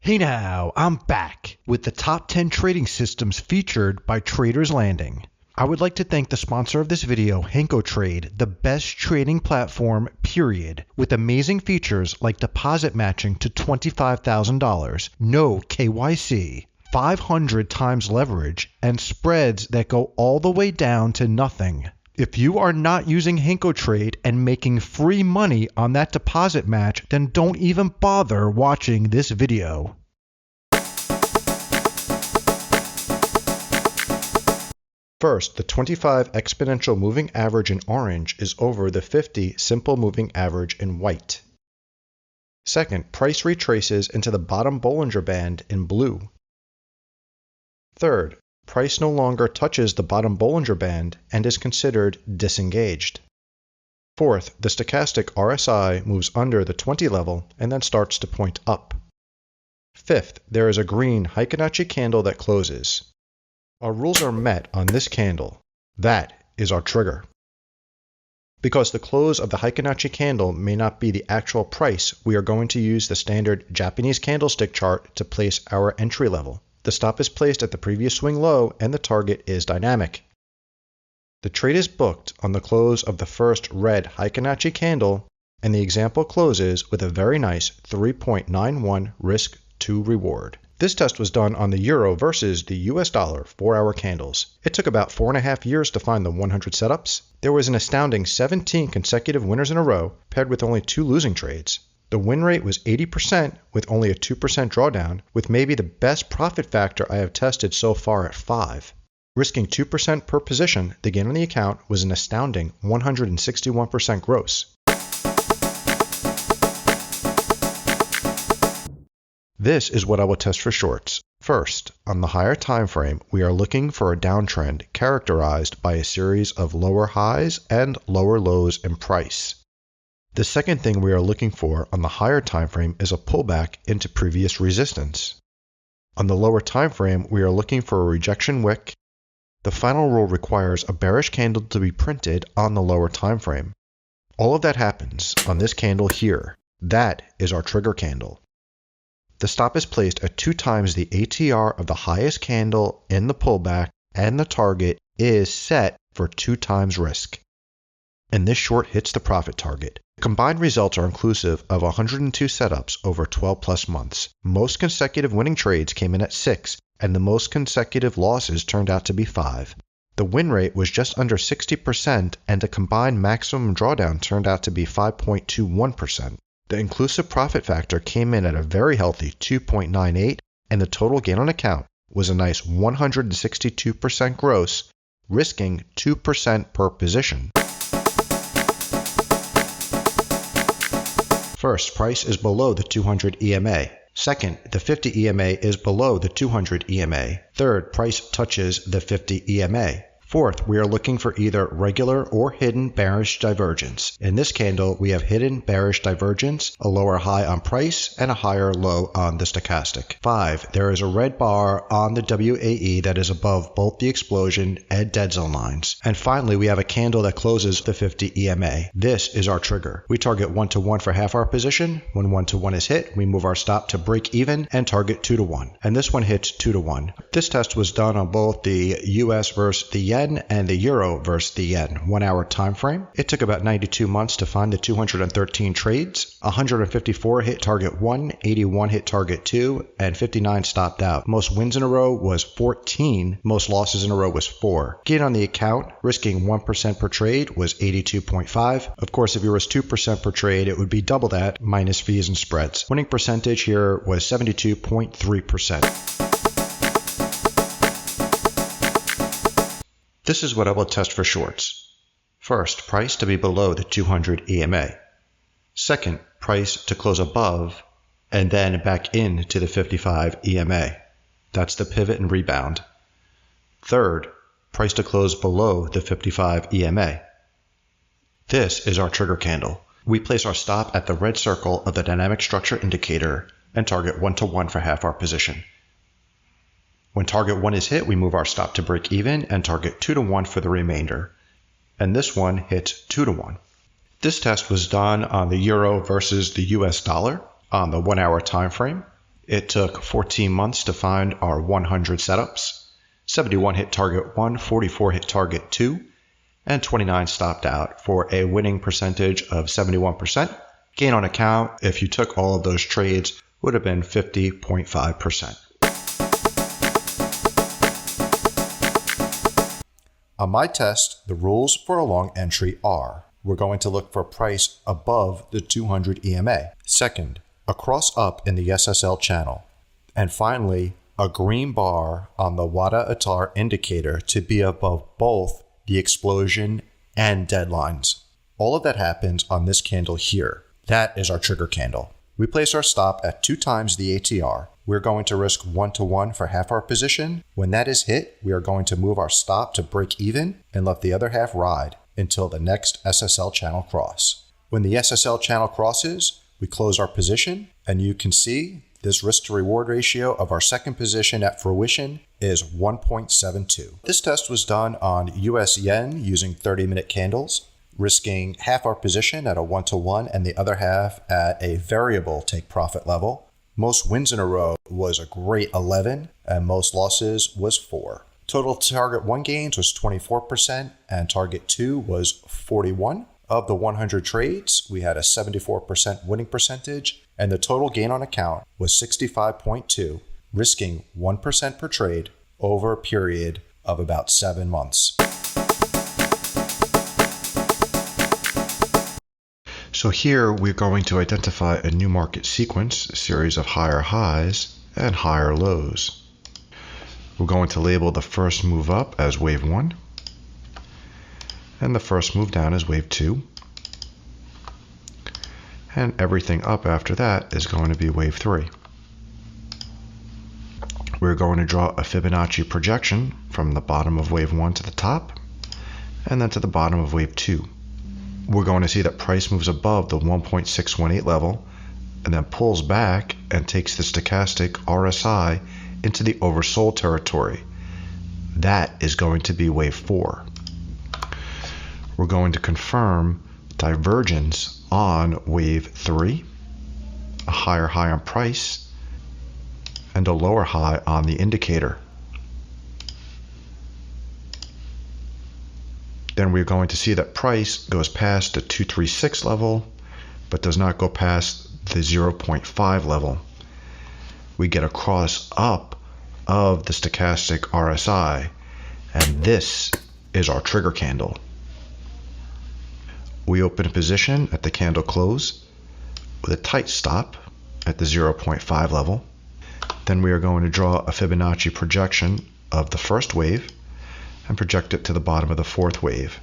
Hey now, I'm back with the top 10 trading systems featured by Traders Landing. I would like to thank the sponsor of this video, Henko Trade, the best trading platform, period, with amazing features like deposit matching to $25,000, no KYC, 500 times leverage, and spreads that go all the way down to nothing. If you are not using Henko Trade and making free money on that deposit match, then don't even bother watching this video. First, the 25 exponential moving average in orange is over the 50 simple moving average in white. Second, price retraces into the bottom Bollinger Band in blue. Third, price no longer touches the bottom Bollinger Band and is considered disengaged. Fourth, the stochastic RSI moves under the 20 level and then starts to point up. Fifth, there is a green Fibonacci candle that closes. Our rules are met on this candle. That is our trigger. Because the close of the Fibonacci candle may not be the actual price, we are going to use the standard Japanese candlestick chart to place our entry level. The stop is placed at the previous swing low and the target is dynamic. The trade is booked on the close of the first red Fibonacci candle, and the example closes with a very nice 3.91 risk to reward. This test was done on the euro versus the US dollar 4-hour candles. It took about 4.5 years to find the 100 setups. There was an astounding 17 consecutive winners in a row, paired with only 2 losing trades. The win rate was 80% with only a 2% drawdown, with maybe the best profit factor I have tested so far at 5. Risking 2% per position, the gain on the account was an astounding 161% gross. This is what I will test for shorts. First, on the higher time frame, we are looking for a downtrend characterized by a series of lower highs and lower lows in price. The second thing we are looking for on the higher time frame is a pullback into previous resistance. On the lower time frame, we are looking for a rejection wick. The final rule requires a bearish candle to be printed on the lower time frame. All of that happens on this candle here. That is our trigger candle. The stop is placed at 2 times the ATR of the highest candle in the pullback, and the target is set for 2 times risk. And this short hits the profit target. The combined results are inclusive of 102 setups over 12 plus months. Most consecutive winning trades came in at 6, and the most consecutive losses turned out to be 5. The win rate was just under 60%, and the combined maximum drawdown turned out to be 5.21%. The inclusive profit factor came in at a very healthy 2.98, and the total gain on account was a nice 162% gross, risking 2% per position. First, price is below the 200 EMA. Second, the 50 EMA is below the 200 EMA. Third, price touches the 50 EMA. Fourth, we are looking for either regular or hidden bearish divergence. In this candle, we have hidden bearish divergence, a lower high on price, and a higher low on the stochastic. 5, there is a red bar on the WAE that is above both the explosion and dead zone lines. And finally, we have a candle that closes the 50 EMA. This is our trigger. We target 1-to-1 for half our position. When 1-to-1 is hit, we move our stop to break even and target 2-to-1. And this one hits 2-to-1. This test was done on both the US versus the yen and the euro versus the yen 1-hour time frame. It took about 92 months to find the 213 trades. 154 hit target 1, 81 hit target 2, and 59 stopped out. Most wins in a row was 14. Most losses in a row was 4. Gain on the account, risking 1% per trade, was 82.5. Of course, if you risk 2% per trade, it would be double that, minus fees and spreads. Winning percentage here was 72.3%. This is what I will test for shorts. First, price to be below the 200 EMA. Second, price to close above and then back into the 55 EMA. That's the pivot and rebound. Third, price to close below the 55 EMA. This is our trigger candle. We place our stop at the red circle of the dynamic structure indicator and target 1-to-1 for half our position. When target 1 is hit, we move our stop to break even and target 2-to-1 for the remainder. And this one hits 2-to-1. This test was done on the euro versus the US dollar on the 1-hour time frame. It took 14 months to find our 100 setups, 71 hit target 1, 44 hit target 2, and 29 stopped out for a winning percentage of 71%. Gain on account, if you took all of those trades, would have been 50.5%. On my test, the rules for a long entry are: we're going to look for a price above the 200 EMA. Second, a cross up in the SSL channel. And finally, a green bar on the Wada-Atar indicator to be above both the explosion and deadlines. All of that happens on this candle here. That is our trigger candle. We place our stop at 2 times the ATR. We're going to risk 1-to-1 for half our position. When that is hit, we are going to move our stop to break even and let the other half ride until the next SSL channel cross. When the SSL channel crosses, we close our position, and you can see this risk to reward ratio of our second position at fruition is 1.72. This test was done on US yen using 30-minute candles, risking half our position at a 1-to-1 and the other half at a variable take profit level. Most wins in a row was a great 11, and most losses was 4. Total target 1 gains was 24%, and target 2 was 41%. Of the 100 trades, we had a 74% winning percentage, and the total gain on account was 65.2, risking 1% per trade over a period of about 7 months. So here we're going to identify a new market sequence, a series of higher highs and higher lows. We're going to label the first move up as wave 1 and the first move down as wave 2. And everything up after that is going to be wave 3. We're going to draw a Fibonacci projection from the bottom of wave 1 to the top and then to the bottom of wave 2. We're going to see that price moves above the 1.618 level and then pulls back and takes the stochastic RSI into the oversold territory. That is going to be wave 4. We're going to confirm divergence on wave 3, a higher high on price, and a lower high on the indicator. Then we're going to see that price goes past the 236 level, but does not go past the 0.5 level. We get a cross up of the stochastic RSI, and this is our trigger candle. We open a position at the candle close with a tight stop at the 0.5 level. Then we are going to draw a Fibonacci projection of the first wave and project it to the bottom of the fourth wave.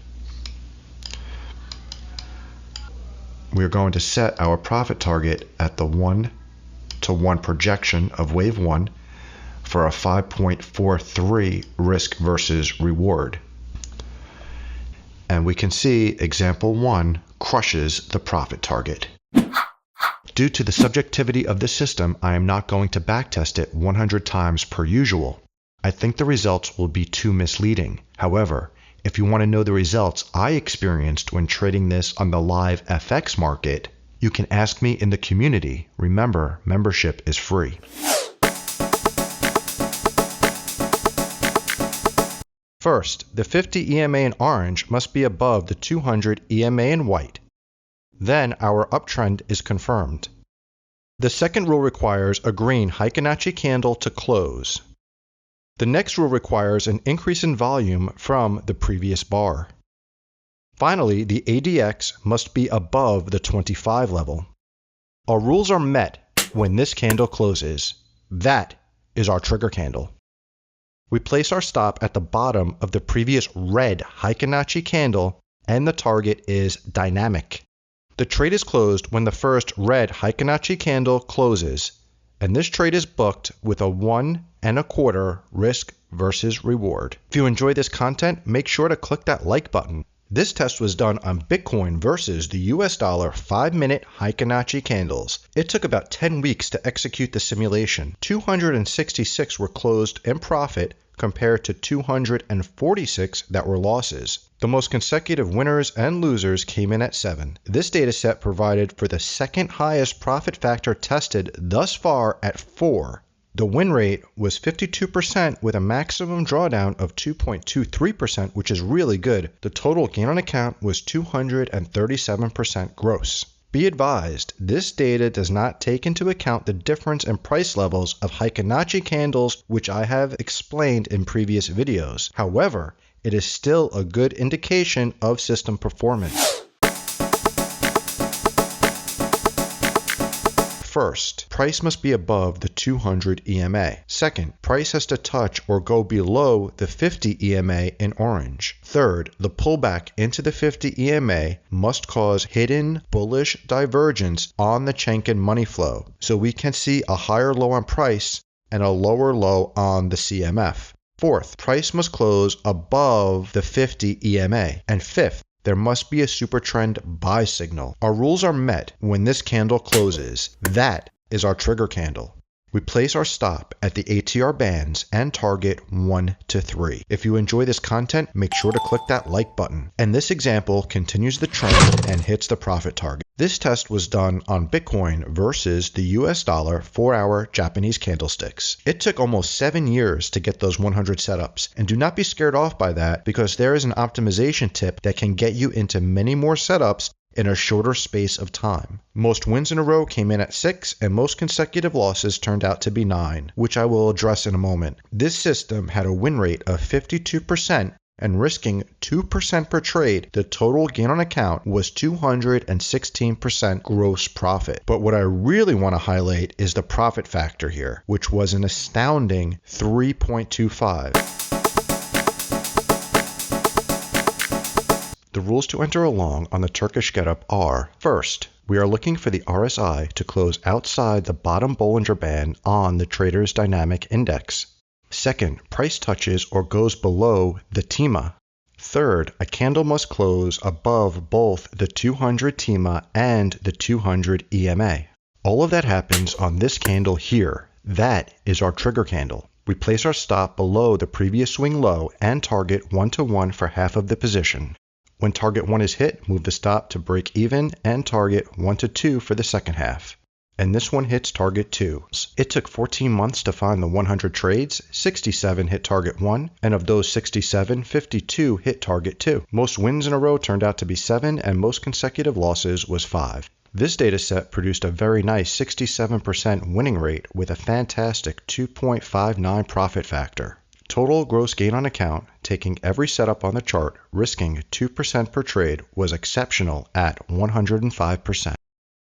We are going to set our profit target at the 1-to-1 projection of wave 1 for a 5.43 risk versus reward. And we can see example 1 crushes the profit target. Due to the subjectivity of this system, I am not going to backtest it 100 times per usual. I think the results will be too misleading. However, if you want to know the results I experienced when trading this on the live FX market, you can ask me in the community. Remember, membership is free. First, the 50 EMA in orange must be above the 200 EMA in white. Then our uptrend is confirmed. The second rule requires a green Fibonacci candle to close. The next rule requires an increase in volume from the previous bar. Finally, the ADX must be above the 25 level. Our rules are met when this candle closes. That is our trigger candle. We place our stop at the bottom of the previous red Fibonacci candle, and the target is dynamic. The trade is closed when the first red Fibonacci candle closes, and this trade is booked with a 1.25 risk versus reward. If you enjoy this content, make sure to click that like button. This test was done on Bitcoin versus the US dollar 5-minute Fibonacci candles. It took about 10 weeks to execute the simulation. 266 were closed in profit compared to 246 that were losses. The most consecutive winners and losers came in at 7. This dataset provided for the second highest profit factor tested thus far at 4. The win rate was 52% with a maximum drawdown of 2.23%, which is really good. The total gain on account was 237% gross. Be advised, this data does not take into account the difference in price levels of Fibonacci candles, which I have explained in previous videos. However, it is still a good indication of system performance. First, price must be above the 200 EMA. Second, price has to touch or go below the 50 EMA in orange. Third, the pullback into the 50 EMA must cause hidden bullish divergence on the Chaikin money flow, so we can see a higher low on price and a lower low on the CMF. Fourth, price must close above the 50 EMA. And fifth, there must be a super trend buy signal. Our rules are met when this candle closes. That is our trigger candle. We place our stop at the ATR bands and target 1 to 3. If you enjoy this content, make sure to click that like button. And this example continues the trend and hits the profit target. This test was done on Bitcoin versus the US dollar 4-hour Japanese candlesticks. It took almost 7 years to get those 100 setups. And do not be scared off by that, because there is an optimization tip that can get you into many more setups in a shorter space of time. Most wins in a row came in at 6, and most consecutive losses turned out to be 9, which I will address in a moment. This system had a win rate of 52%, and risking 2% per trade, the total gain on account was 216% gross profit. But what I really want to highlight is the profit factor here, which was an astounding 3.25. The rules to enter along on the Turkish Get-Up are: first, we are looking for the RSI to close outside the bottom Bollinger Band on the Trader's Dynamic Index. Second, price touches or goes below the TIMA. Third, a candle must close above both the 200 TIMA and the 200 EMA. All of that happens on this candle here. That is our trigger candle. We place our stop below the previous swing low and target 1 to 1 for half of the position. When target 1 is hit, move the stop to break even and target 1 to 2 for the second half. And this one hits target 2. It took 14 months to find the 100 trades, 67 hit target 1, and of those 67, 52 hit target 2. Most wins in a row turned out to be 7, and most consecutive losses was 5. This dataset produced a very nice 67% winning rate with a fantastic 2.59 profit factor. Total gross gain on account, taking every setup on the chart, risking 2% per trade, was exceptional at 105%.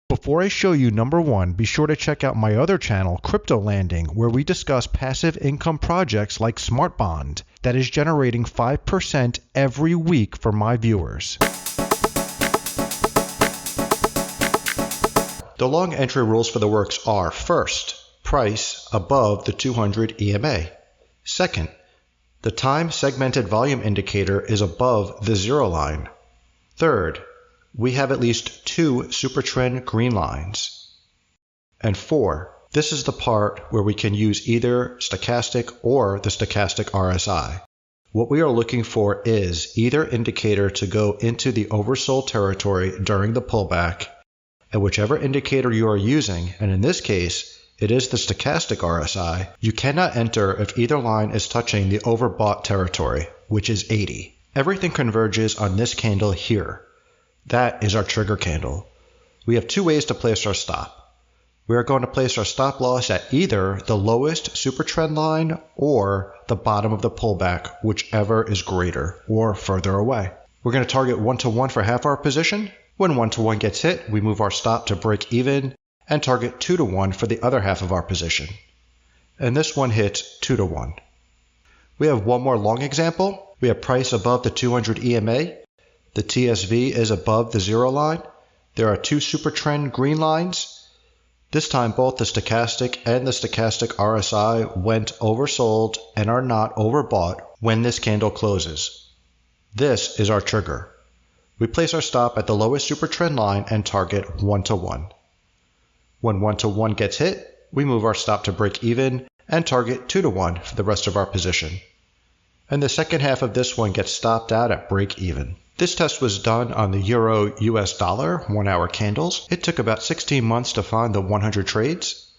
Before I show you number 1, be sure to check out my other channel, Crypto Landing, where we discuss passive income projects like Smart Bond that is generating 5% every week for my viewers. The long entry rules for the works are: first, price above the 200 EMA. Second, the time segmented volume indicator is above the 0 line. Third, we have at least 2 super trend green lines. And 4, this is the part where we can use either stochastic or the stochastic RSI. What we are looking for is either indicator to go into the oversold territory during the pullback, and whichever indicator you are using, and in this case, it is the stochastic RSI, you cannot enter if either line is touching the overbought territory, which is 80. Everything converges on this candle here. That is our trigger candle. We have 2 ways to place our stop. We are going to place our stop loss at either the lowest super trend line or the bottom of the pullback, whichever is greater or further away. We're going to target 1 to 1 for half our position. When 1 to 1 gets hit, we move our stop to break even and target 2 to 1 for the other half of our position. And this one hits 2 to 1. We have one more long example. We have price above the 200 EMA. The TSV is above the 0 line. There are 2 super trend green lines. This time both the stochastic and the stochastic RSI went oversold and are not overbought when this candle closes. This is our trigger. We place our stop at the lowest super trend line and target 1 to 1. When 1 to 1 gets hit, we move our stop to break even and target 2 to 1 for the rest of our position. And the second half of this one gets stopped out at break even. This test was done on the Euro US dollar 1 hour candles. It took about 16 months to find the 100 trades.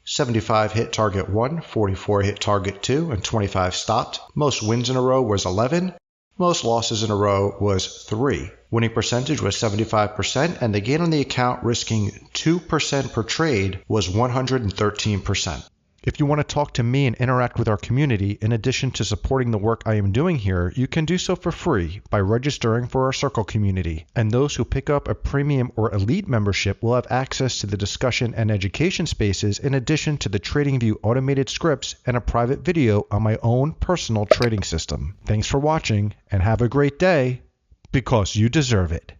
75 hit target 1, 44 hit target 2, and 25 stopped. Most wins in a row was 11. Most losses in a row was 3. Winning percentage was 75%, and the gain on the account risking 2% per trade was 113%. If you want to talk to me and interact with our community, in addition to supporting the work I am doing here, you can do so for free by registering for our Circle community. And those who pick up a premium or elite membership will have access to the discussion and education spaces in addition to the TradingView automated scripts and a private video on my own personal trading system. Thanks for watching and have a great day, because you deserve it.